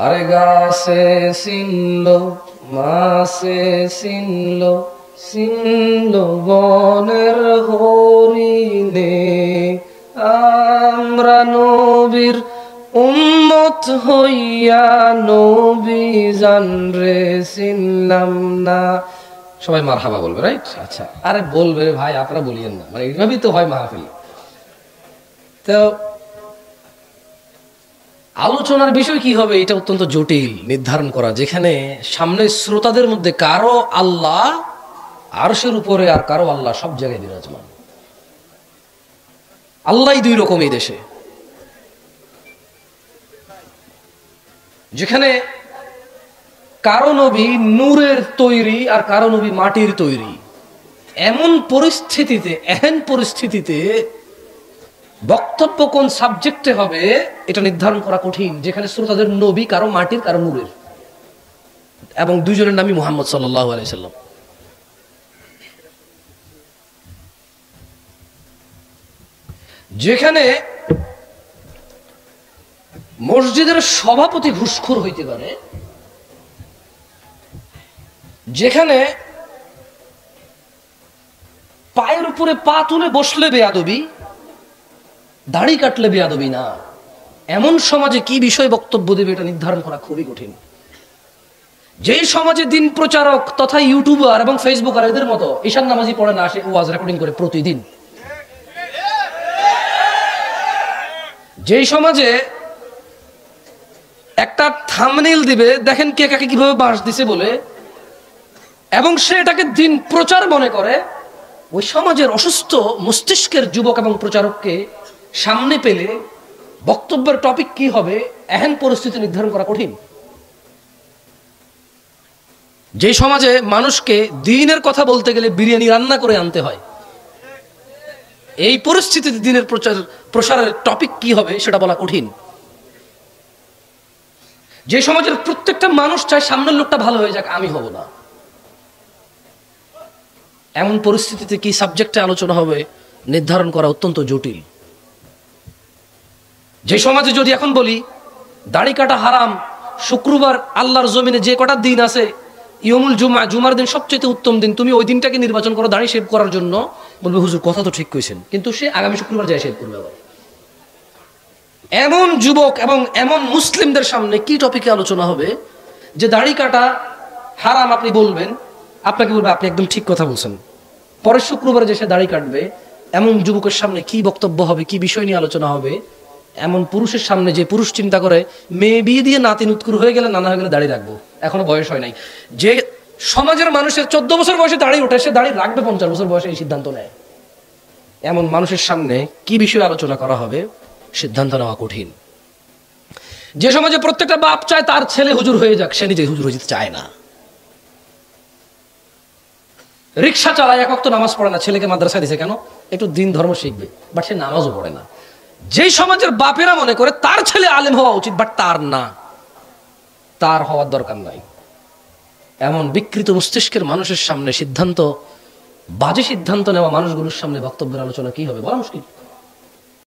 আরে গাছে চিনলো, মাছে চিনলো, চিনলো বনের হরিণে। আমরা নবীর উম্মত হইয়া নবী জানরে চিনলাম না। সবাই মারহাবা বলবে, রাইট? আচ্ছা, আরে বলবে ভাই, আপনারা বলিয়েন না, মানে এইভাবেই তো হয় মাহফিল। তো আলোচনার বিষয় কি হবে এটা অত্যন্ত জটিল নির্ধারণ করা, যেখানে সামনে শ্রোতাদের মধ্যে কারো আল্লাহ আরশের উপরে আর কারো আল্লাহ সব জায়গায় বিরাজমান। আল্লাহ দুই রকম এই দেশে, যেখানে কারো নবী নূরের তৈরি আর কারো নবী মাটির তৈরি। এমন পরিস্থিতিতে বক্তব্য কোন সাবজেক্টে হবে এটা নির্ধারণ করা কঠিন, যেখানে শ্রোতাদের নবী কারো মাটির কারো নূরের, এবং দুইজনের নামই মুহাম্মদ সাল্লাল্লাহু আলাইহি সাল্লাম। যেখানে মসজিদের সভাপতি ঘুষখোর হইতে পারে, যেখানে পায়ের উপরে পা তুলে বসলে বেয়াদবি, দাড়ি কাটলে বেয়াদবি না, এমন সমাজে কি বিষয় বক্তব্য দেবে এটা নির্ধারণ করা খুবই কঠিন। যেই সমাজে দিন প্রচারক তথা ইউটিউবার এবং ফেসবুকার এদের মতো ঈশান নামাজি পড়ে না, সে ওয়াজ রেকর্ডিং করে প্রতিদিন। যেই সমাজে একটা থাম্বনেইল দিবে, দেখেন কে কাকে কিভাবে বাঁশ দিছে বলে, এবং সে এটাকে দিন প্রচার মনে করে, ওই সমাজের অসুস্থ মস্তিষ্কের যুবক এবং প্রচারককে সামনে পেলে বক্তব্যের টপিক কি হবে এহেন পরিস্থিতি নির্ধারণ করা কঠিন। যে সমাজে মানুষকে দ্বীনের কথা বলতে গেলে বিরিয়ানি রান্না করে আনতে হয়, এই পরিস্থিতিতে দ্বীনের প্রসারের টপিক কি হবে সেটা বলা কঠিন। যে সমাজের প্রত্যেকটা মানুষ চায় সামনের লোকটা ভালো হয়ে যাক, আমি হব না, এমন পরিস্থিতিতে কি সাবজেক্টে আলোচনা হবে নির্ধারণ করা অত্যন্ত জটিল। যে সমাজে যদি এখন বলি দাড়ি কাটা হারাম, শুক্রবার আল্লাহর জমিনে যে কটা দিন আছে, ইয়মুল জুমা, জুমার দিন সবচেয়ে উত্তম দিন, তুমি ওই দিনটাকে নির্বাচন করো দাড়ি শেভ করার জন্য, বলবে হুজুর কথা তো ঠিক কইছেন, কিন্তু সে আগামী শুক্রবার যায় শেভ করবে। আবার এমন যুবক এবং এমন মুসলিমদের সামনে কি টপিকে আলোচনা হবে যে দাড়ি কাটা হারাম আপনি বলবেন, আপনাকে বলবে আপনি একদম ঠিক কথা বলছেন, পরের শুক্রবারে যে সে দাড়ি কাটবে, এমন যুবকের সামনে কি বক্তব্য হবে, কি বিষয় নিয়ে আলোচনা হবে। এমন পুরুষের সামনে যে পুরুষ চিন্তা করে মেয়ে বিয়ে দিয়ে নাতি নুৎকুর হয়ে গেলে, নানা হয়ে গেলে দাড়ি রাখবো, এখনো বয়স হয় নাই। যে সমাজের মানুষের 14 বছর বয়সে দাড়ি ওঠে, সে দাড়ি রাখবে 50 বছর বয়সে, এই সিদ্ধান্ত নেয়। এমন মানুষের সামনে কি বিষয়ে আলোচনা করা হবে সিদ্ধান্ত নেওয়া কঠিন। যে সমাজে প্রত্যেকটা বাপ চায় তার ছেলে হুজুর হয়ে যাক, সে নিজে হুজুর হয়ে যেতে চায় না। রিক্সা চালায়, এক ওয়াক্ত নামাজ পড়ে না, ছেলেকে মাদ্রাসা দিছে কেন? একটু দিন ধর্ম শিখবে, বাট সে নামাজও পড়ে না। যেই সমাজের বাপেরা মনে করে তার ছেলে আলেম হওয়া উচিত, বাট তার না, তার হওয়ার দরকার নাই, এমন বিকৃত মস্তিষ্কের মানুষের সামনে বাজে সিদ্ধান্ত নেওয়া মানুষগুলোর সামনে বক্তব্যের আলোচনা কি হবে বলা মুশকিল।